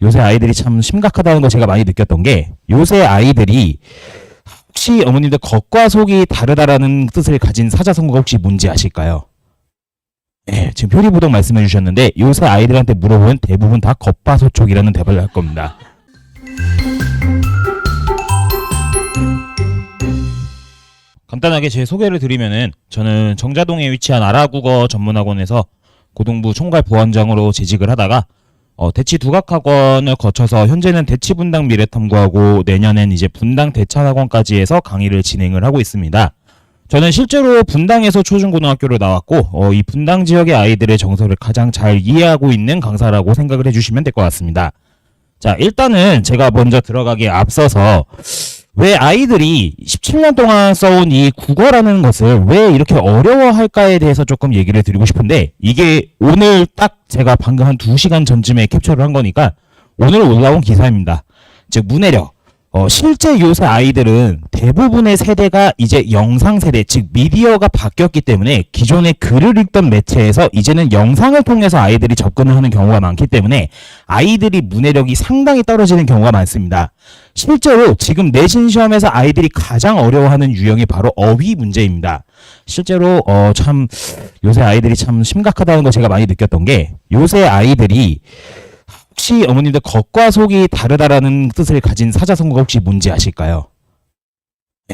요새 아이들이 참 심각하다는 거 제가 많이 느꼈던 게, 요새 아이들이 혹시 어머님들 겉과 속이 다르다라는 뜻을 가진 사자성어가 혹시 뭔지 아실까요? 예, 지금 표리부동 말씀해 주셨는데, 요새 아이들한테 물어보면 대부분 다 겉바소촉이라는 대답을 할 겁니다. 간단하게 제 소개를 드리면은, 저는 정자동에 위치한 아라국어 전문학원에서 고등부 총괄 보안장으로 재직을 하다가 대치 두각학원을 거쳐서 현재는 대치 분당 미래탐구하고 내년엔 이제 분당 대찬학원까지 해서 강의를 진행을 하고 있습니다. 저는 실제로 분당에서 초중고등학교를 나왔고 이 분당 지역의 아이들의 정서를 가장 잘 이해하고 있는 강사라고 생각을 해주시면 될 것 같습니다. 자, 일단은 제가 먼저 들어가기에 앞서서 왜 아이들이 17년 동안 써온 이 국어라는 것을 왜 이렇게 어려워할까에 대해서 조금 얘기를 드리고 싶은데, 이게 오늘 딱 제가 방금 한 2시간 전쯤에 캡처를 한 거니까 오늘 올라온 기사입니다. 즉 문해력. 실제 요새 아이들은 대부분의 세대가 이제 영상 세대, 즉 미디어가 바뀌었기 때문에 기존의 글을 읽던 매체에서 이제는 영상을 통해서 아이들이 접근을 하는 경우가 많기 때문에 아이들이 문해력이 상당히 떨어지는 경우가 많습니다. 실제로 지금 내신 시험에서 아이들이 가장 어려워하는 유형이 바로 어휘 문제입니다. 실제로 참 요새 아이들이 참 심각하다는 거 제가 많이 느꼈던 게, 요새 아이들이 혹시 어머님들 겉과 속이 다르다라는 뜻을 가진 사자성어가 혹시 뭔지 아실까요?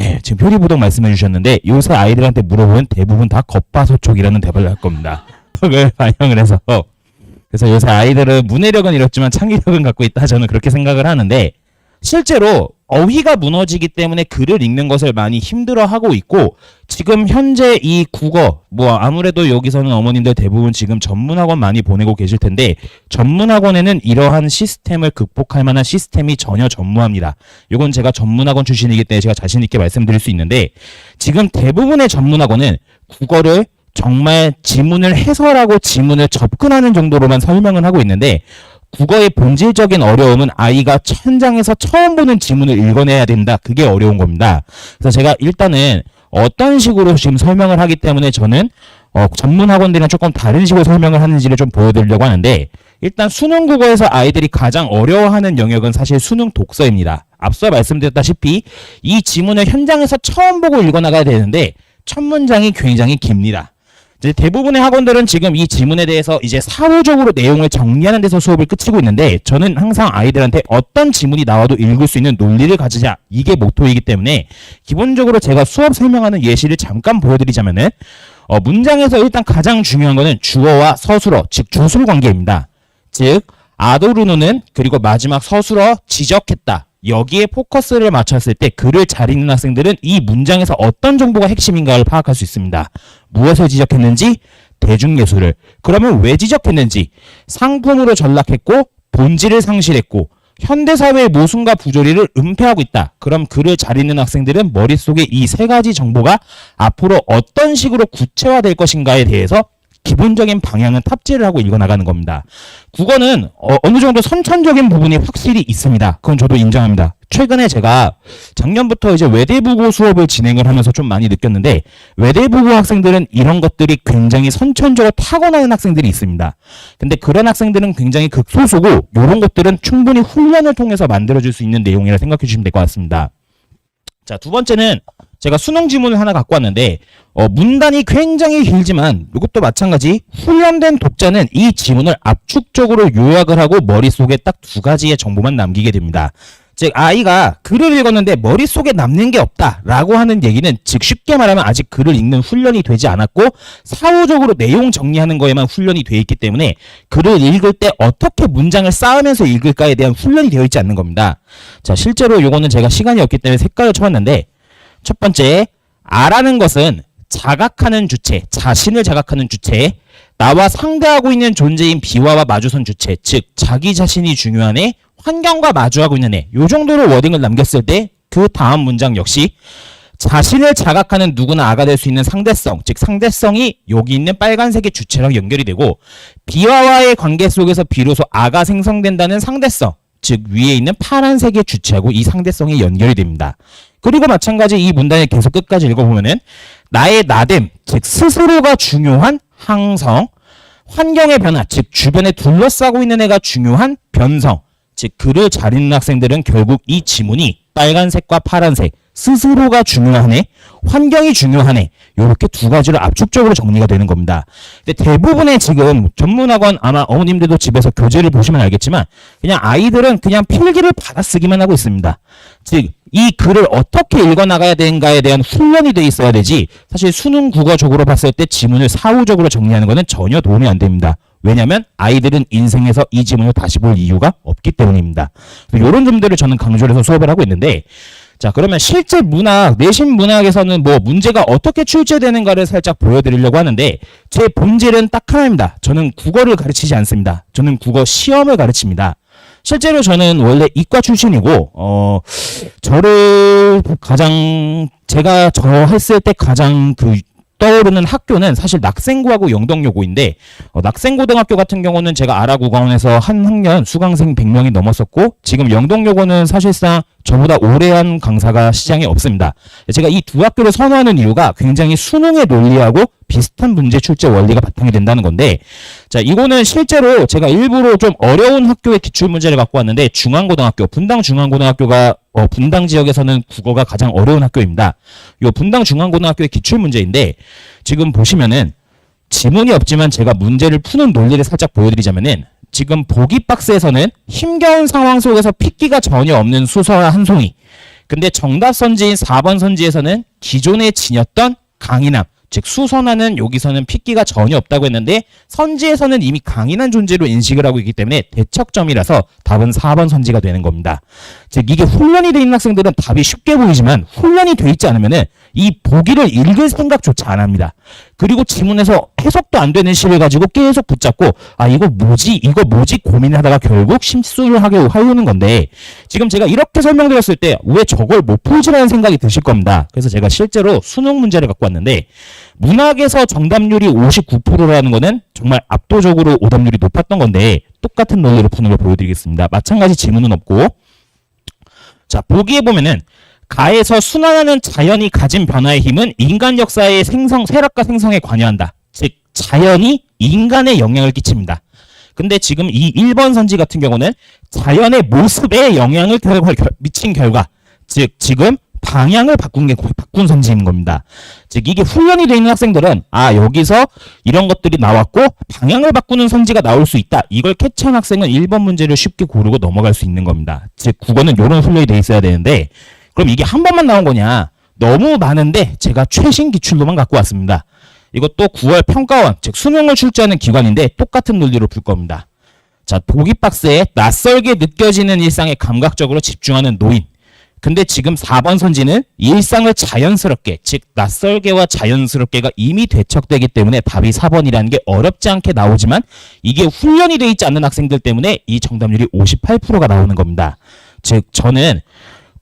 예, 지금 표리부동 말씀해 주셨는데, 요새 아이들한테 물어보면 대부분 다 겉바소촉이라는 대답을 할 겁니다. 그걸 반영을 해서. 그래서 요새 아이들은 문해력은 이렇지만 창의력은 갖고 있다, 저는 그렇게 생각을 하는데, 실제로 어휘가 무너지기 때문에 글을 읽는 것을 많이 힘들어하고 있고, 지금 현재 이 국어, 아무래도 여기서는 어머님들 대부분 지금 전문학원 많이 보내고 계실 텐데, 전문학원에는 이러한 시스템을 극복할 만한 시스템이 전혀 전무합니다. 이건 제가 전문학원 출신이기 때문에 제가 자신 있게 말씀드릴 수 있는데, 지금 대부분의 전문학원은 국어를 정말 지문을 해설하고 지문을 접근하는 정도로만 설명을 하고 있는데, 국어의 본질적인 어려움은 아이가 현장에서 처음 보는 지문을 읽어내야 된다. 그게 어려운 겁니다. 그래서 제가 일단은 어떤 식으로 지금 설명을 하기 때문에 저는 전문 학원들이랑 조금 다른 식으로 설명을 하는지를 좀 보여드리려고 하는데, 일단 수능 국어에서 아이들이 가장 어려워하는 영역은 사실 수능 독서입니다. 앞서 말씀드렸다시피 이 지문을 현장에서 처음 보고 읽어나가야 되는데 첫 문장이 굉장히 깁니다. 이제 대부분의 학원들은 지금 이 지문에 대해서 이제 사후적으로 내용을 정리하는 데서 수업을 끝이고 있는데, 저는 항상 아이들한테 어떤 지문이 나와도 읽을 수 있는 논리를 가지자, 이게 모토이기 때문에 기본적으로 제가 수업 설명하는 예시를 잠깐 보여드리자면은 문장에서 일단 가장 중요한 거는 주어와 서술어, 즉 주술 관계입니다. 즉 아도르노는 그리고 마지막 서술어 지적했다, 여기에 포커스를 맞췄을 때 글을 잘 읽는 학생들은 이 문장에서 어떤 정보가 핵심인가를 파악할 수 있습니다. 무엇을 지적했는지, 대중예술을. 그러면 왜 지적했는지, 상품으로 전락했고 본질을 상실했고 현대사회의 모순과 부조리를 은폐하고 있다. 그럼 글을 잘 읽는 학생들은 머릿속에 이 세 가지 정보가 앞으로 어떤 식으로 구체화될 것인가에 대해서 기본적인 방향은 탑재를 하고 읽어나가는 겁니다. 국어는 어느 정도 선천적인 부분이 확실히 있습니다. 그건 저도 인정합니다. 최근에 제가 작년부터 이제 외대부고 수업을 진행을 하면서 좀 많이 느꼈는데, 외대부고 학생들은 이런 것들이 굉장히 선천적으로 타고나는 학생들이 있습니다. 근데 그런 학생들은 굉장히 극소수고, 이런 것들은 충분히 훈련을 통해서 만들어질 수 있는 내용이라 생각해 주시면 될 것 같습니다. 자, 두 번째는 제가 수능 지문을 하나 갖고 왔는데 문단이 굉장히 길지만 이것도 마찬가지, 훈련된 독자는 이 지문을 압축적으로 요약을 하고 머릿속에 딱 2가지의 정보만 남기게 됩니다. 즉 아이가 글을 읽었는데 머릿속에 남는 게 없다라고 하는 얘기는, 즉 쉽게 말하면 아직 글을 읽는 훈련이 되지 않았고 사후적으로 내용 정리하는 거에만 훈련이 되어 있기 때문에 글을 읽을 때 어떻게 문장을 쌓으면서 읽을까에 대한 훈련이 되어 있지 않는 겁니다. 자, 실제로 요거는 제가 시간이 없기 때문에 색깔을 쳐왔는데, 첫 번째, 아라는 것은 자각하는 주체, 자신을 자각하는 주체, 나와 상대하고 있는 존재인 비와와 마주선 주체, 즉 자기 자신이 중요한 애, 환경과 마주하고 있는 애, 요 정도로 워딩을 남겼을 때 그 다음 문장 역시 자신을 자각하는 누구나 아가 될 수 있는 상대성, 즉 상대성이 여기 있는 빨간색의 주체랑 연결이 되고, 비와와의 관계 속에서 비로소 아가 생성된다는 상대성, 즉 위에 있는 파란색의 주체하고 이 상대성이 연결이 됩니다. 그리고 마찬가지 이 문단을 계속 끝까지 읽어보면은 나의 나됨, 즉 스스로가 중요한 항성, 환경의 변화, 즉 주변에 둘러싸고 있는 애가 중요한 변성, 즉 글을 잘 읽는 학생들은 결국 이 지문이 빨간색과 파란색 스스로가 중요하네, 환경이 중요하네, 이렇게 두 가지로 압축적으로 정리가 되는 겁니다. 근데 대부분의 지금 전문학원 아마 어머님들도 집에서 교재를 보시면 알겠지만 그냥 아이들은 그냥 필기를 받아쓰기만 하고 있습니다. 즉 이 글을 어떻게 읽어나가야 되는가에 대한 훈련이 돼 있어야 되지, 사실 수능 국어적으로 봤을 때 지문을 사후적으로 정리하는 것은 전혀 도움이 안 됩니다. 왜냐하면 아이들은 인생에서 이 지문을 다시 볼 이유가 없기 때문입니다. 이런 점들을 저는 강조를 해서 수업을 하고 있는데, 자 그러면 실제 문학, 내신 문학에서는 뭐 문제가 어떻게 출제되는가를 살짝 보여드리려고 하는데, 제 본질은 딱 하나입니다. 저는 국어를 가르치지 않습니다. 저는 국어 시험을 가르칩니다. 실제로 저는 원래 이과 출신이고 저를 가장 제가 저 했을 때 가장 떠오르는 학교는 사실 낙생고하고 영덕여고인데, 낙생고등학교 같은 경우는 제가 아라국어원에서 한 학년 수강생 100명이 넘었었고, 지금 영덕여고는 사실상 저보다 오래 한 강사가 시장에 없습니다. 제가 이 두 학교를 선호하는 이유가 굉장히 수능의 논리하고 비슷한 문제 출제 원리가 바탕이 된다는 건데, 자 이거는 실제로 제가 일부러 좀 어려운 학교의 기출문제를 갖고 왔는데, 중앙고등학교, 분당 중앙고등학교가 분당 지역에서는 국어가 가장 어려운 학교입니다. 이 분당 중앙고등학교의 기출문제인데, 지금 보시면은 지문이 없지만 제가 문제를 푸는 논리를 살짝 보여드리자면은, 지금 보기 박스에서는 힘겨운 상황 속에서 핏기가 전혀 없는 수서와 한 송이, 근데 정답 선지인 4번 선지에서는 기존에 지녔던 강인함, 즉 수선화는 여기서는 핏기가 전혀 없다고 했는데 선지에서는 이미 강인한 존재로 인식을 하고 있기 때문에 대척점이라서 답은 4번 선지가 되는 겁니다. 즉 이게 훈련이 돼 있는 학생들은 답이 쉽게 보이지만 훈련이 돼 있지 않으면은 이 보기를 읽을 생각조차 안 합니다. 그리고 지문에서 해석도 안 되는 시를 가지고 계속 붙잡고 이거 뭐지 고민하다가 결국 실수를 하려는 건데, 지금 제가 이렇게 설명드렸을 때 왜 저걸 못 풀지라는 생각이 드실 겁니다. 그래서 제가 실제로 수능 문제를 갖고 왔는데, 문학에서 정답률이 59%라는 거는 정말 압도적으로 오답률이 높았던 건데, 똑같은 논리로 푸는 걸 보여드리겠습니다. 마찬가지 지문은 없고, 자 보기에 보면은 가에서 순환하는 자연이 가진 변화의 힘은 인간 역사의 쇠락과 생성에 관여한다. 즉 자연이 인간에 영향을 끼칩니다. 근데 지금 이 1번 선지 같은 경우는 자연의 모습에 영향을 미친 결과, 즉 지금 방향을 바꾼 선지인 겁니다. 즉 이게 훈련이 되어 있는 학생들은 여기서 이런 것들이 나왔고 방향을 바꾸는 선지가 나올 수 있다, 이걸 캐치한 학생은 1번 문제를 쉽게 고르고 넘어갈 수 있는 겁니다. 즉 국어는 이런 훈련이 되어 있어야 되는데, 그럼 이게 한 번만 나온 거냐? 너무 많은데 제가 최신 기출로만 갖고 왔습니다. 이것도 9월 평가원, 즉 수능을 출제하는 기관인데 똑같은 논리로 풀 겁니다. 자, 보기 박스에 낯설게 느껴지는 일상에 감각적으로 집중하는 노인. 근데 지금 4번 선지는 일상을 자연스럽게, 즉 낯설게와 자연스럽게가 이미 되척되기 때문에 답이 4번이라는 게 어렵지 않게 나오지만, 이게 훈련이 되어 있지 않는 학생들 때문에 이 정답률이 58%가 나오는 겁니다. 즉 저는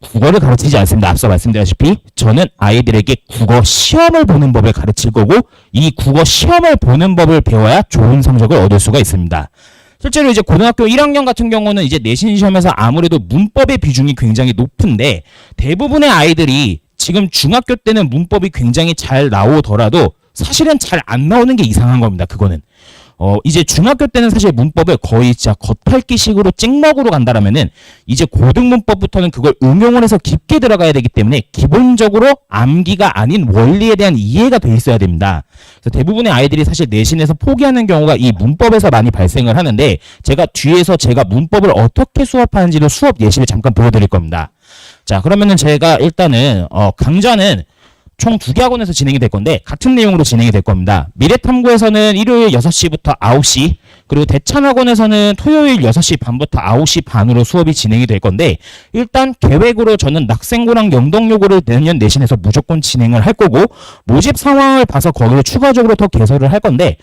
국어를 가르치지 않습니다. 앞서 말씀드렸다시피 저는 아이들에게 국어 시험을 보는 법을 가르칠 거고, 이 국어 시험을 보는 법을 배워야 좋은 성적을 얻을 수가 있습니다. 실제로 이제 고등학교 1학년 같은 경우는 이제 내신 시험에서 아무래도 문법의 비중이 굉장히 높은데, 대부분의 아이들이 지금 중학교 때는 문법이 굉장히 잘 나오더라도 사실은 잘 안 나오는 게 이상한 겁니다. 그거는 이제 중학교 때는 사실 문법을 거의 진짜 겉핥기식으로 찍먹으로 간다라면은, 이제 고등문법부터는 그걸 응용을 해서 깊게 들어가야 되기 때문에 기본적으로 암기가 아닌 원리에 대한 이해가 돼 있어야 됩니다. 그래서 대부분의 아이들이 사실 내신에서 포기하는 경우가 이 문법에서 많이 발생을 하는데, 제가 뒤에서 제가 문법을 어떻게 수업하는지를 수업 예시를 잠깐 보여드릴 겁니다. 자 그러면은 제가 일단은 강좌는 총 2개 학원에서 진행이 될 건데 같은 내용으로 진행이 될 겁니다. 미래탐구에서는 일요일 6시부터 9시, 그리고 대찬학원에서는 토요일 6시 반부터 9시 반으로 수업이 진행이 될 건데, 일단 계획으로 저는 낙생고랑 영덕여고를 내년 내신에서 무조건 진행을 할 거고, 모집 상황을 봐서 거기를 추가적으로 더 개설을 할 건데,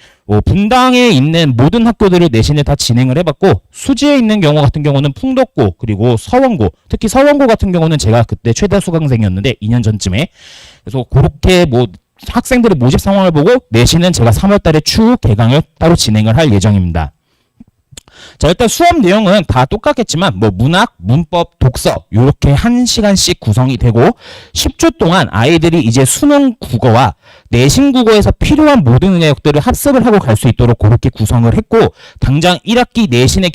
분당에 있는 모든 학교들을 내신에 다 진행을 해봤고, 수지에 있는 경우 같은 경우는 풍덕고 그리고 서원고, 특히 서원고 같은 경우는 제가 그때 최다 수강생이었는데 2년 전쯤에, 그래서 그렇게 학생들의 모집 상황을 보고 내신은 제가 3월 달에 추후 개강을 따로 진행을 할 예정입니다. 자, 일단 수업 내용은 다 똑같겠지만 뭐 문학, 문법, 독서 이렇게 1시간씩 구성이 되고 10주 동안 아이들이 이제 수능 국어와 내신 국어에서 필요한 모든 내역들을 합습을 하고 갈 수 있도록 그렇게 구성을 했고, 당장 1학기 내신에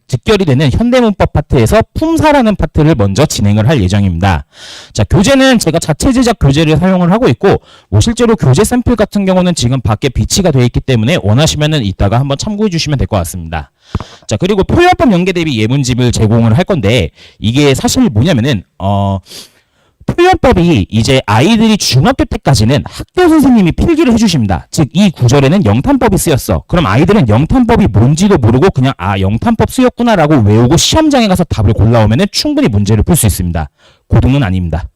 직결이 되는 현대문법 파트에서 품사라는 파트를 먼저 진행을 할 예정입니다. 자, 교재는 제가 자체 제작 교재를 사용을 하고 있고, 뭐 실제로 교재 샘플 같은 경우는 지금 밖에 비치가 되어 있기 때문에 원하시면은 이따가 한번 참고해 주시면 될 것 같습니다. 자, 그리고 표현법 연계 대비 예문집을 제공을 할 건데, 이게 사실 뭐냐면은 표현법이 이제 아이들이 중학교 때까지는 학교 선생님이 필기를 해주십니다. 즉, 이 구절에는 영탄법이 쓰였어. 그럼 아이들은 영탄법이 뭔지도 모르고 그냥 영탄법 쓰였구나라고 외우고 시험장에 가서 답을 골라오면 충분히 문제를 풀 수 있습니다. 고등은 아닙니다.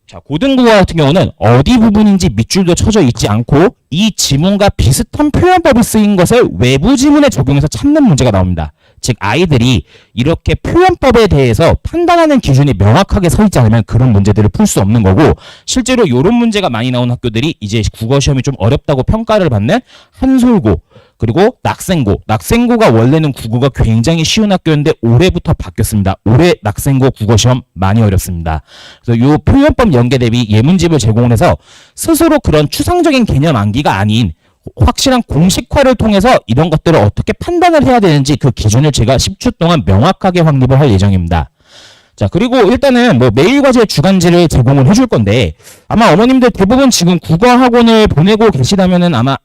자, 고등국어 같은 경우는 어디 부분인지 밑줄도 쳐져 있지 않고 이 지문과 비슷한 표현법이 쓰인 것을 외부 지문에 적용해서 찾는 문제가 나옵니다. 즉, 아이들이 이렇게 표현법에 대해서 판단하는 기준이 명확하게 서 있지 않으면 그런 문제들을 풀 수 없는 거고, 실제로 이런 문제가 많이 나온 학교들이 이제 국어 시험이 좀 어렵다고 평가를 받는 한솔고, 그리고 낙생고가 원래는 국어가 굉장히 쉬운 학교였는데 올해부터 바뀌었습니다. 올해 낙생고 국어 시험 많이 어렵습니다. 그래서 이 표현법 연계 대비 예문집을 제공을 해서 스스로 그런 추상적인 개념 암기가 아닌 확실한 공식화를 통해서 이런 것들을 어떻게 판단을 해야 되는지 그 기준을 제가 10주 동안 명확하게 확립을 할 예정입니다. 자, 그리고 일단은 뭐 매일 과제 주간지를 제공을 해줄 건데, 아마 어머님들 대부분 지금 국어 학원을 보내고 계시다면은 아마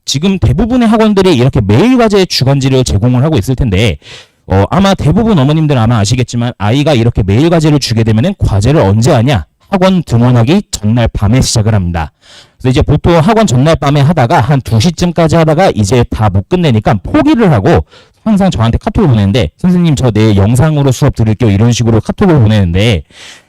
지금 대부분의 학원들이 이렇게 매일 과제 주간지를 제공을 하고 있을 텐데, 아마 대부분 어머님들 아마 아시겠지만 아이가 이렇게 매일 과제를 주게 되면은 과제를 언제 하냐? 학원 등원하기 전날 밤에 시작을 합니다. 그래서 이제 보통 학원 전날 밤에 하다가 한 2시쯤까지 하다가 이제 다 못 끝내니까 포기를 하고 항상 저한테 카톡을 보내는데, 선생님 저 내일 영상으로 수업 들을게요, 이런 식으로 카톡을 보내는데,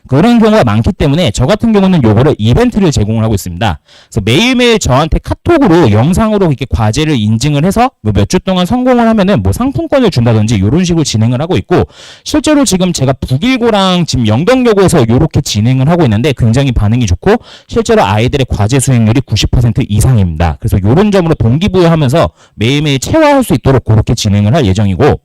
그런 경우가 많기 때문에 저 같은 경우는 요거를 이벤트를 제공을 하고 있습니다. 그래서 매일매일 저한테 카톡으로 영상으로 이렇게 과제를 인증을 해서 뭐 몇 주 동안 성공을 하면은 뭐 상품권을 준다든지 이런 식으로 진행을 하고 있고, 실제로 지금 제가 북일고랑 지금 영덕여고에서 이렇게 진행을 하고 있는데 굉장히 반응이 좋고, 실제로 아이들의 과제 수행률이 90% 이상입니다. 그래서 이런 점으로 동기부여하면서 매일매일 체화할 수 있도록 그렇게 진행을 할 예정이고,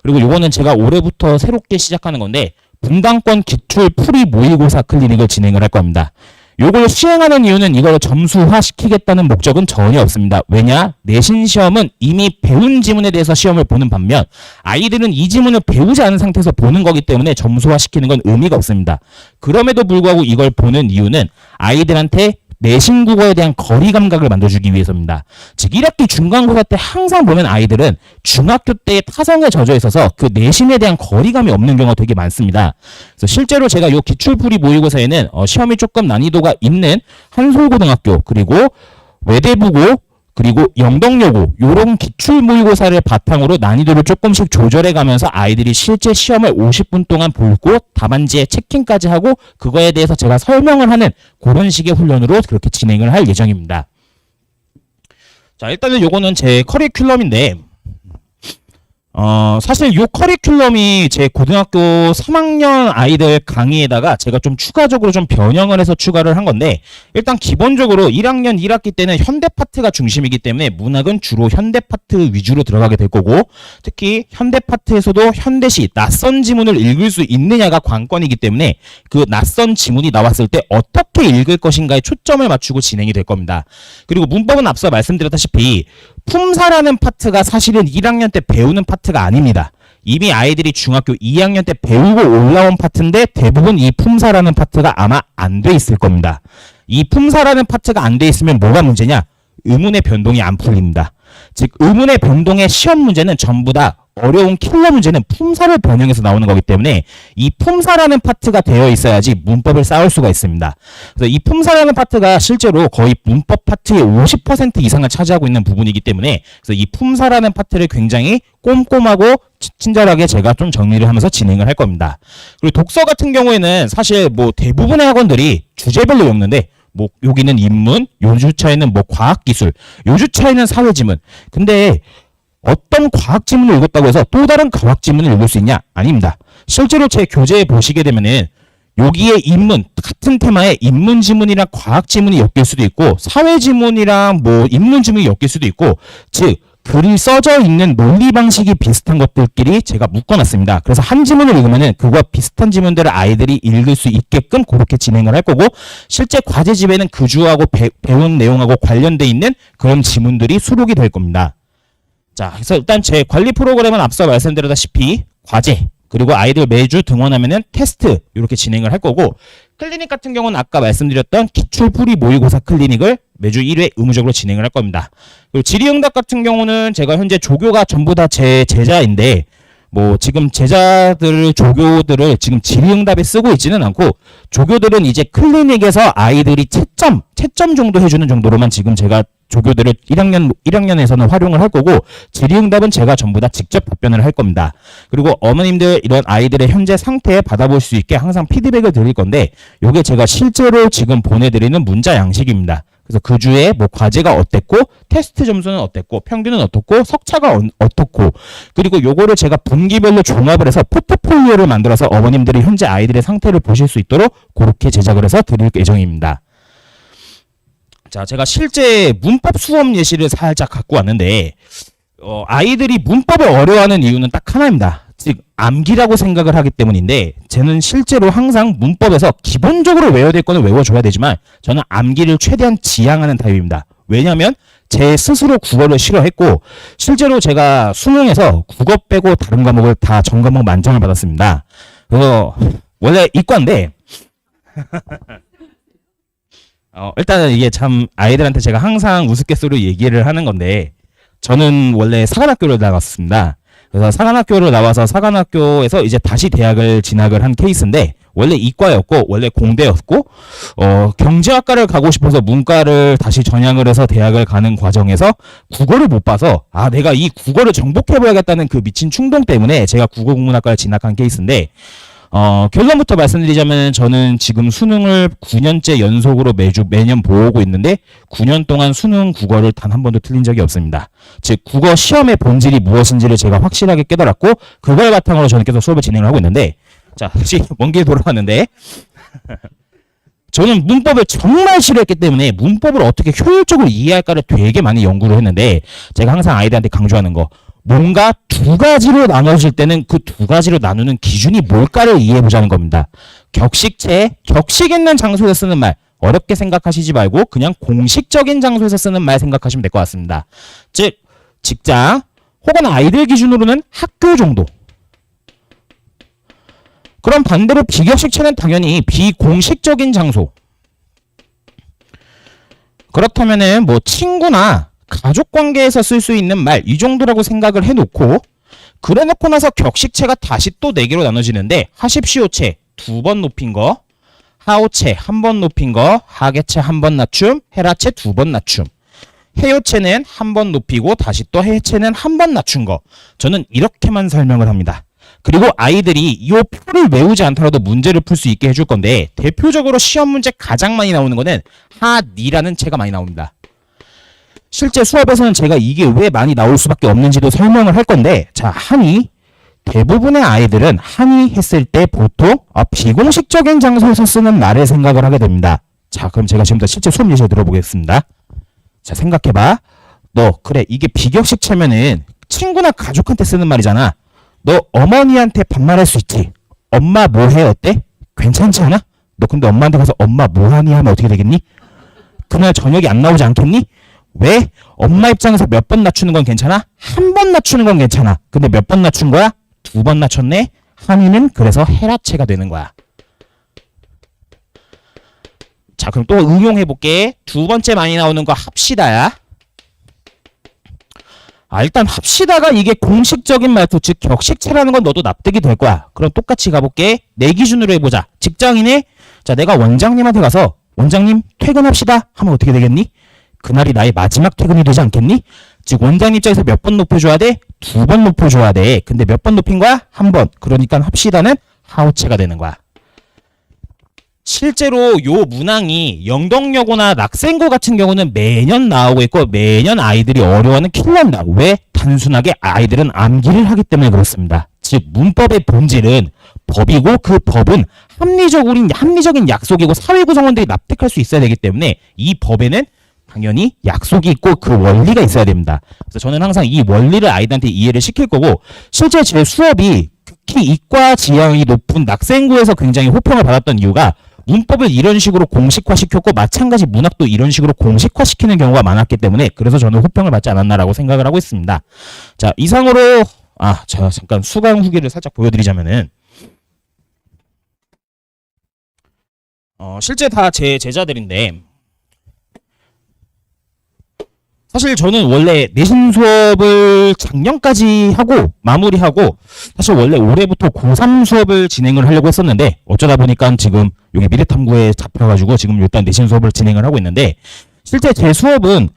그리고 요거는 제가 올해부터 새롭게 시작하는 건데, 분당권 기출 풀이 모의고사 클리닉을 진행을 할 겁니다. 요걸 시행하는 이유는 이걸 점수화시키겠다는 목적은 전혀 없습니다. 왜냐? 내신 시험은 이미 배운 지문에 대해서 시험을 보는 반면 아이들은 이 지문을 배우지 않은 상태에서 보는 거기 때문에 점수화시키는 건 의미가 없습니다. 그럼에도 불구하고 이걸 보는 이유는 아이들한테 내신 국어에 대한 거리 감각을 만들어주기 위해서입니다. 즉 1학기 중간고사 때 항상 보면 아이들은 중학교 때의 타성에 젖어 있어서 그 내신에 대한 거리감이 없는 경우가 되게 많습니다. 그래서 실제로 제가 이 기출풀이 모의고사에는 시험이 조금 난이도가 있는 한솔고등학교, 그리고 외대부고, 그리고 영덕여고 요런 기출 모의고사를 바탕으로 난이도를 조금씩 조절해 가면서 아이들이 실제 시험을 50분 동안 보고 답안지에 체킹까지 하고 그거에 대해서 제가 설명을 하는 그런 식의 훈련으로 그렇게 진행을 할 예정입니다. 자, 일단은 요거는 제 커리큘럼인데, 사실 요 커리큘럼이 제 고등학교 3학년 아이들 강의에다가 제가 좀 추가적으로 좀 변형을 해서 추가를 한 건데, 일단 기본적으로 1학년 1학기 때는 현대 파트가 중심이기 때문에 문학은 주로 현대 파트 위주로 들어가게 될 거고, 특히 현대 파트에서도 현대시, 낯선 지문을 읽을 수 있느냐가 관건이기 때문에 그 낯선 지문이 나왔을 때 어떻게 읽을 것인가에 초점을 맞추고 진행이 될 겁니다. 그리고 문법은 앞서 말씀드렸다시피 품사라는 파트가 사실은 1학년 때 배우는 파트가 아닙니다. 이미 아이들이 중학교 2학년 때 배우고 올라온 파트인데 대부분 이 품사라는 파트가 아마 안 돼 있을 겁니다. 이 품사라는 파트가 안 돼 있으면 뭐가 문제냐? 의문의 변동이 안 풀립니다. 즉 의문의 변동의 시험 문제는 전부 다 어려운 킬러 문제는 품사를 변형해서 나오는 거기 때문에 이 품사라는 파트가 되어 있어야지 문법을 쌓을 수가 있습니다. 그래서 이 품사라는 파트가 실제로 거의 문법 파트의 50% 이상을 차지하고 있는 부분이기 때문에 그래서 이 품사라는 파트를 굉장히 꼼꼼하고 친절하게 제가 좀 정리를 하면서 진행을 할 겁니다. 그리고 독서 같은 경우에는 사실 뭐 대부분의 학원들이 주제별로 읽는데 뭐 여기는 인문, 요 주차에는 뭐 과학기술, 요 주차에는 사회지문. 근데 어떤 과학 지문을 읽었다고 해서 또 다른 과학 지문을 읽을 수 있냐? 아닙니다. 실제로 제 교재에 보시게 되면은 여기에 인문, 같은 테마에 인문 지문이랑 과학 지문이 엮일 수도 있고 사회 지문이랑 뭐 인문 지문이 엮일 수도 있고, 즉 글이 써져 있는 논리 방식이 비슷한 것들끼리 제가 묶어놨습니다. 그래서 한 지문을 읽으면은 그거와 비슷한 지문들을 아이들이 읽을 수 있게끔 그렇게 진행을 할 거고, 실제 과제집에는 그 주하고 배운 내용하고 관련돼 있는 그런 지문들이 수록이 될 겁니다. 자, 그래서 일단 제 관리 프로그램은 앞서 말씀드렸다시피 과제, 그리고 아이들 매주 등원하면은 테스트 이렇게 진행을 할 거고, 클리닉 같은 경우는 아까 말씀드렸던 기출풀이 모의고사 클리닉을 매주 1회 의무적으로 진행을 할 겁니다. 그리고 질의응답 같은 경우는 제가 현재 조교가 전부 다 제 제자인데, 뭐 지금 제자들 조교들을 지금 질의응답에 쓰고 있지는 않고, 조교들은 이제 클리닉에서 아이들이 채점 정도 해주는 정도로만 지금 제가 조교들을 1학년에서는 활용을 할 거고, 질의응답은 제가 전부 다 직접 답변을 할 겁니다. 그리고 어머님들 이런 아이들의 현재 상태 받아볼 수 있게 항상 피드백을 드릴 건데, 요게 제가 실제로 지금 보내드리는 문자 양식입니다. 그래서 그 주에 뭐 과제가 어땠고, 테스트 점수는 어땠고, 평균은 어떻고, 석차가 어떻고, 그리고 요거를 제가 분기별로 종합을 해서 포트폴리오를 만들어서 어머님들이 현재 아이들의 상태를 보실 수 있도록 그렇게 제작을 해서 드릴 예정입니다. 자, 제가 실제 문법 수업 예시를 살짝 갖고 왔는데, 아이들이 문법을 어려워하는 이유는 딱 하나입니다. 즉 암기라고 생각을 하기 때문인데, 저는 실제로 항상 문법에서 기본적으로 외워야 될 거는 외워줘야 되지만, 저는 암기를 최대한 지향하는 타입입니다. 왜냐하면 제 스스로 국어를 싫어했고, 실제로 제가 수능에서 국어 빼고 다른 과목을 다 전 과목 만점을 받았습니다. 그래서 원래 이과인데 일단은 이게 참 아이들한테 제가 항상 우스갯소리로 얘기를 하는 건데, 저는 원래 사관학교를 나갔습니다. 그래서 사관학교를 나와서 사관학교에서 이제 다시 대학을 진학을 한 케이스인데, 원래 이과였고 원래 공대였고, 경제학과를 가고 싶어서 문과를 다시 전향을 해서 대학을 가는 과정에서 국어를 못 봐서, 내가 이 국어를 정복해봐야겠다는 그 미친 충동 때문에 제가 국어국문학과를 진학한 케이스인데, 결론부터 말씀드리자면 저는 지금 수능을 9년째 연속으로 매년 보고 있는데, 9년 동안 수능 국어를 단 한 번도 틀린 적이 없습니다. 즉 국어 시험의 본질이 무엇인지를 제가 확실하게 깨달았고, 그걸 바탕으로 저는 계속 수업을 진행을 하고 있는데, 자, 다시 먼 길 돌아왔는데 저는 문법을 정말 싫어했기 때문에 문법을 어떻게 효율적으로 이해할까를 되게 많이 연구를 했는데, 제가 항상 아이들한테 강조하는 거, 뭔가 두 가지로 나눠질 때는 그 두 가지로 나누는 기준이 뭘까를 이해해보자는 겁니다. 격식체, 격식 있는 장소에서 쓰는 말, 어렵게 생각하시지 말고 그냥 공식적인 장소에서 쓰는 말 생각하시면 될 것 같습니다. 즉 직장 혹은 아이들 기준으로는 학교 정도. 그럼 반대로 비격식체는 당연히 비공식적인 장소. 그렇다면은 뭐 친구나 가족 관계에서 쓸 수 있는 말, 이 정도라고 생각을 해놓고, 그래놓고 나서 격식체가 다시 또 4개로 나눠지는데, 하십시오체 2번 높인 거, 하오체 1번 높인 거, 하계체 1번 낮춤, 해라체 2번 낮춤, 해요체는 1번 높이고 다시 또 해체는 1번 낮춘 거. 저는 이렇게만 설명을 합니다. 그리고 아이들이 이 표를 외우지 않더라도 문제를 풀 수 있게 해줄 건데, 대표적으로 시험 문제 가장 많이 나오는 거는 하니라는 체가 많이 나옵니다. 실제 수업에서는 제가 이게 왜 많이 나올 수밖에 없는지도 설명을 할 건데, 자, 하니, 대부분의 아이들은 하니 했을 때 보통 비공식적인 장소에서 쓰는 말을 생각을 하게 됩니다. 자, 그럼 제가 지금부터 실제 수업 예시를 들어보겠습니다. 자, 생각해봐. 너 그래, 이게 비격식체면은 친구나 가족한테 쓰는 말이잖아. 너 어머니한테 반말할 수 있지. 엄마 뭐해? 어때? 괜찮지 않아? 너 근데 엄마한테 가서 엄마 뭐하니 하면 어떻게 되겠니? 그날 저녁이 안 나오지 않겠니? 왜? 엄마 입장에서 몇 번 낮추는 건 괜찮아? 한 번 낮추는 건 괜찮아. 근데 몇 번 낮춘 거야? 2번 낮췄네? 한이는 그래서 헤라체가 되는 거야. 자, 그럼 또 응용해볼게. 2번째 많이 나오는 거 합시다야. 일단 합시다가 이게 공식적인 말투, 즉 격식체라는 건 너도 납득이 될 거야. 그럼 똑같이 가볼게. 내 기준으로 해보자. 직장인의, 자, 내가 원장님한테 가서 원장님 퇴근합시다 하면 어떻게 되겠니? 그날이 나의 마지막 퇴근이 되지 않겠니? 즉 원장님 입장에서 몇 번 높여줘야 돼? 2번 높여줘야 돼. 근데 몇 번 높인 거야? 1번. 그러니까 합시다는 하우체가 되는 거야. 실제로 요 문항이 영덕여고나 낙생고 같은 경우는 매년 나오고 있고, 매년 아이들이 어려워하는 킬러입니다. 왜? 단순하게 아이들은 암기를 하기 때문에 그렇습니다. 즉 문법의 본질은 법이고, 그 법은 합리적인 약속이고 사회 구성원들이 납득할 수 있어야 되기 때문에 이 법에는 당연히 약속이 있고 그 원리가 있어야 됩니다. 그래서 저는 항상 이 원리를 아이들한테 이해를 시킬 거고, 실제 제 수업이 특히 이과 지향이 높은 낙생고에서 굉장히 호평을 받았던 이유가 문법을 이런 식으로 공식화시켰고, 마찬가지 문학도 이런 식으로 공식화시키는 경우가 많았기 때문에, 그래서 저는 호평을 받지 않았나라고 생각을 하고 있습니다. 자, 이상으로 제가 잠깐 수강 후기를 살짝 보여드리자면은, 실제 다 제 제자들인데, 사실 저는 원래 내신 수업을 작년까지 하고 마무리하고, 사실 원래 올해부터 고3 수업을 진행을 하려고 했었는데, 어쩌다 보니까 지금 여기 미래탐구에 잡혀가지고 지금 일단 내신 수업을 진행을 하고 있는데, 실제 제 수업은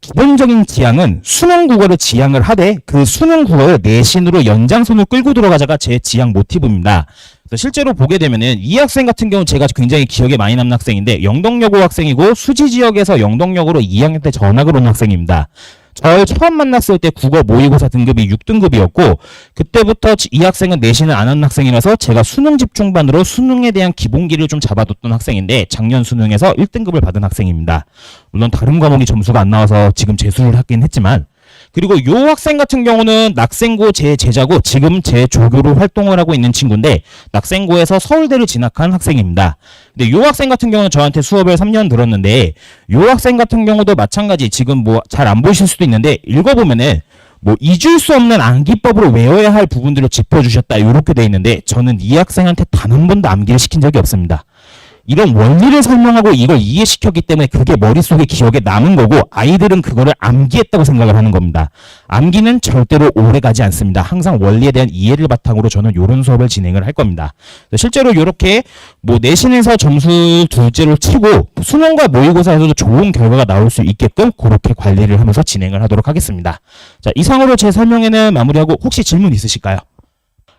기본적인 지향은 수능 국어를 지향을 하되, 그 수능 국어를 내신으로 연장선을 끌고 들어가자가 제 지향 모티브입니다. 그래서 실제로 보게 되면은 이 학생 같은 경우는 제가 굉장히 기억에 많이 남는 학생인데, 영덕여고 학생이고 수지 지역에서 영덕여고로 2학년 때 전학을 온 학생입니다. 저를 처음 만났을 때 국어 모의고사 등급이 6등급이었고, 그때부터 이 학생은 내신을 안 하는 학생이라서 제가 수능 집중반으로 수능에 대한 기본기를 좀 잡아뒀던 학생인데, 작년 수능에서 1등급을 받은 학생입니다. 물론 다른 과목이 점수가 안 나와서 지금 재수를 하긴 했지만, 그리고 이 학생 같은 경우는 낙생고 제 제자고 지금 제 조교로 활동을 하고 있는 친구인데, 낙생고에서 서울대를 진학한 학생입니다. 근데 이 학생 같은 경우는 저한테 수업을 3년 들었는데, 이 학생 같은 경우도 마찬가지, 지금 뭐 잘 안 보이실 수도 있는데 읽어보면은 뭐 잊을 수 없는 암기법으로 외워야 할 부분들을 짚어주셨다 이렇게 돼 있는데, 저는 이 학생한테 단 한 번도 암기를 시킨 적이 없습니다. 이런 원리를 설명하고 이걸 이해시켰기 때문에 그게 머릿속에 기억에 남은 거고, 아이들은 그거를 암기했다고 생각을 하는 겁니다. 암기는 절대로 오래 가지 않습니다. 항상 원리에 대한 이해를 바탕으로 저는 이런 수업을 진행을 할 겁니다. 실제로 이렇게 뭐 내신에서 점수 둘째로 치고 수능과 모의고사에서도 좋은 결과가 나올 수 있게끔 그렇게 관리를 하면서 진행을 하도록 하겠습니다. 자, 이상으로 제 설명회는 마무리하고, 혹시 질문 있으실까요?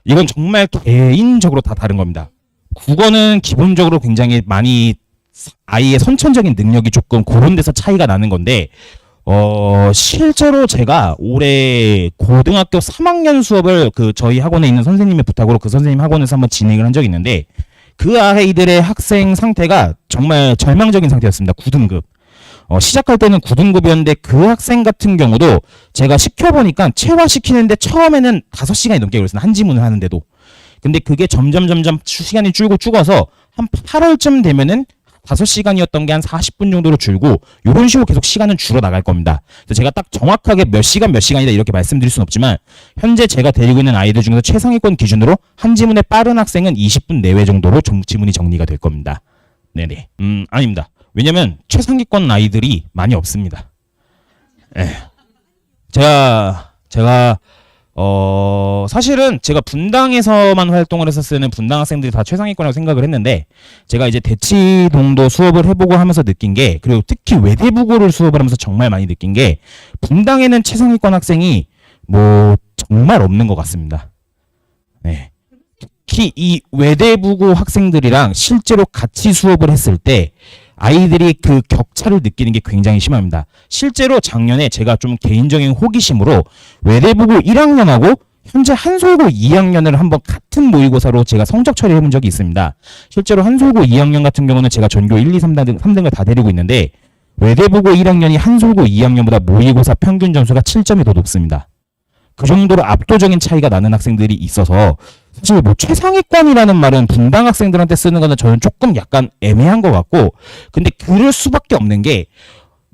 이건 정말 개인적으로 다 다른 겁니다. 국어는 기본적으로 굉장히 많이 아이의 선천적인 능력이 조금 그런 데서 차이가 나는 건데, 실제로 제가 올해 고등학교 3학년 수업을 저희 학원에 있는 선생님의 부탁으로 그 선생님 학원에서 한번 진행을 한 적이 있는데, 그 아이들의 학생 상태가 정말 절망적인 상태였습니다. 9등급. 시작할 때는 9등급이었는데 그 학생 같은 경우도 제가 시켜보니까 체화시키는데 처음에는 5시간이 넘게 걸렸어요. 한 지문을 하는데도. 근데 그게 점점 시간이 줄고 죽어서 한 8월쯤 되면은 5시간이었던 게 한 40분 정도로 줄고, 이런 식으로 계속 시간은 줄어 나갈 겁니다. 그래서 제가 딱 정확하게 몇 시간이다 이렇게 말씀드릴 수는 없지만, 현재 제가 데리고 있는 아이들 중에서 최상위권 기준으로 한 지문에 빠른 학생은 20분 내외 정도로 지문이 정리가 될 겁니다. 네네. 아닙니다. 왜냐면 최상위권 아이들이 많이 없습니다. 제가 사실은 제가 분당에서만 활동을 했었을 때는 분당 학생들이 다 최상위권이라고 생각을 했는데, 제가 이제 대치동도 수업을 해보고 하면서 느낀 게, 그리고 특히 외대부고를 수업을 하면서 정말 많이 느낀 게, 분당에는 최상위권 학생이 뭐 정말 없는 것 같습니다. 네. 특히 이 외대부고 학생들이랑 실제로 같이 수업을 했을 때 아이들이 그 격차를 느끼는 게 굉장히 심합니다. 실제로 작년에 제가 좀 개인적인 호기심으로 외대부고 1학년하고 현재 한솔고 2학년을 한번 같은 모의고사로 제가 성적 처리해 본 적이 있습니다. 실제로 한솔고 2학년 같은 경우는 제가 전교 1, 2, 3등을 다 데리고 있는데, 외대부고 1학년이 한솔고 2학년보다 모의고사 평균 점수가 7점이 더 높습니다. 그 정도로 압도적인 차이가 나는 학생들이 있어서, 사실 뭐 최상위권이라는 말은 분당 학생들한테 쓰는 거는 저는 조금 약간 애매한 것 같고, 근데 그럴 수밖에 없는 게,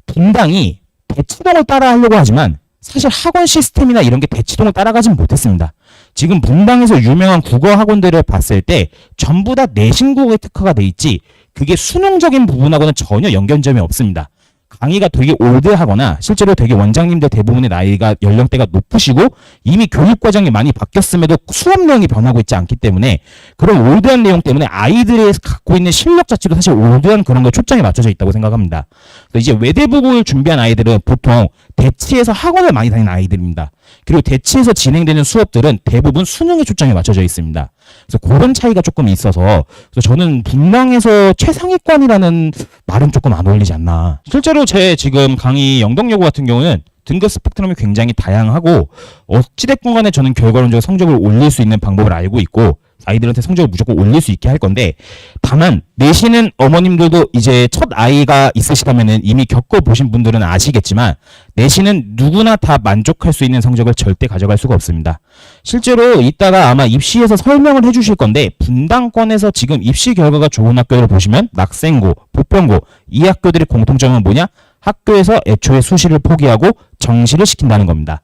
분당이 대치동을 따라 하려고 하지만 사실 학원 시스템이나 이런 게 대치동을 따라가진 못했습니다. 지금 분당에서 유명한 국어 학원들을 봤을 때 전부 다 내신 국어에 특화가 돼 있지, 그게 수능적인 부분하고는 전혀 연결점이 없습니다. 강의가 되게 올드하거나, 실제로 되게 원장님들 대부분의 나이가 연령대가 높으시고 이미 교육 과정이 많이 바뀌었음에도 수업 내용이 변하고 있지 않기 때문에, 그런 올드한 내용 때문에 아이들이 갖고 있는 실력 자체도 사실 올드한 그런 거에 초점이 맞춰져 있다고 생각합니다. 그래서 이제 외대부고를 준비한 아이들은 보통 대치에서 학원을 많이 다니는 아이들입니다. 그리고 대치에서 진행되는 수업들은 대부분 수능에 초점이 맞춰져 있습니다. 그래서 그런 차이가 조금 있어서, 그래서 저는 분당에서 최상위권이라는 말은 조금 안 어울리지 않나. 실제로 제 지금 강의 영덕여고 같은 경우는 등급 스펙트럼이 굉장히 다양하고, 어찌됐건 간에 저는 결과론적으로 성적을 올릴 수 있는 방법을 알고 있고, 아이들한테 성적을 무조건 올릴 수 있게 할 건데, 다만 내신은 어머님들도 이제 첫 아이가 있으시다면은 이미 겪어보신 분들은 아시겠지만, 내신은 누구나 다 만족할 수 있는 성적을 절대 가져갈 수가 없습니다. 실제로 이따가 아마 입시에서 설명을 해주실 건데, 분당권에서 지금 입시 결과가 좋은 학교를 보시면 낙생고, 보편고 이 학교들의 공통점은 뭐냐? 학교에서 애초에 수시를 포기하고 정시를 시킨다는 겁니다.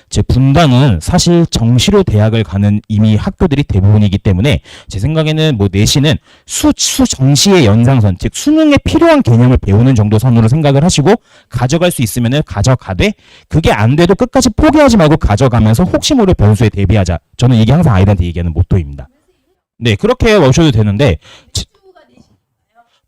제 분당은 사실 정시로 대학을 가는 이미 학교들이 대부분이기 때문에 제 생각에는 뭐 내신은 정시의 연장선, 즉 수능에 필요한 개념을 배우는 정도 선으로 생각을 하시고 가져갈 수 있으면 가져가되, 그게 안 돼도 끝까지 포기하지 말고 가져가면서 혹시 모를 변수에 대비하자. 저는 이게 항상 아이들한테 얘기하는 모토입니다. 네, 그렇게 오셔도 되는데,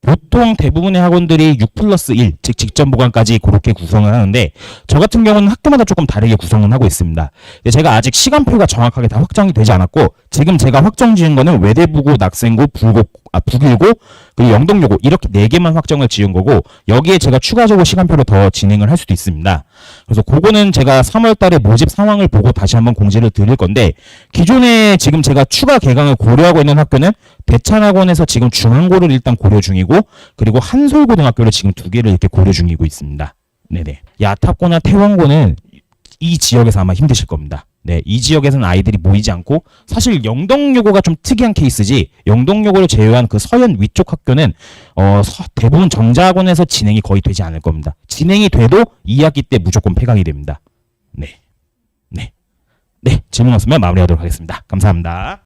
보통 대부분의 학원들이 6+1, 즉 직전 보강까지 그렇게 구성을 하는데, 저 같은 경우는 학교마다 조금 다르게 구성을 하고 있습니다. 제가 아직 시간표가 정확하게 다 확정이 되지 않았고, 지금 제가 확정 지은 거는 외대부고, 낙생고, 북일고, 그리고 영동여고 이렇게 4개만 확정을 지은 거고, 여기에 제가 추가적으로 시간표를 더 진행을 할 수도 있습니다. 그래서 그거는 제가 3월 달에 모집 상황을 보고 다시 한번 공지를 드릴 건데, 기존에 지금 제가 추가 개강을 고려하고 있는 학교는 대찬학원에서 지금 중앙고를 일단 고려 중이고, 그리고 한솔고등학교를 지금 2개를 이렇게 고려 중이고 있습니다. 네네. 야탑고나 태원고는 이 지역에서 아마 힘드실 겁니다. 네, 이 지역에서는 아이들이 모이지 않고, 사실 영동여고가 좀 특이한 케이스지, 영동여고를 제외한 그 서현 위쪽 학교는 대부분 정자학원에서 진행이 거의 되지 않을 겁니다. 진행이 돼도 2학기 때 무조건 폐강이 됩니다. 네, 질문 없으면 마무리하도록 하겠습니다. 감사합니다.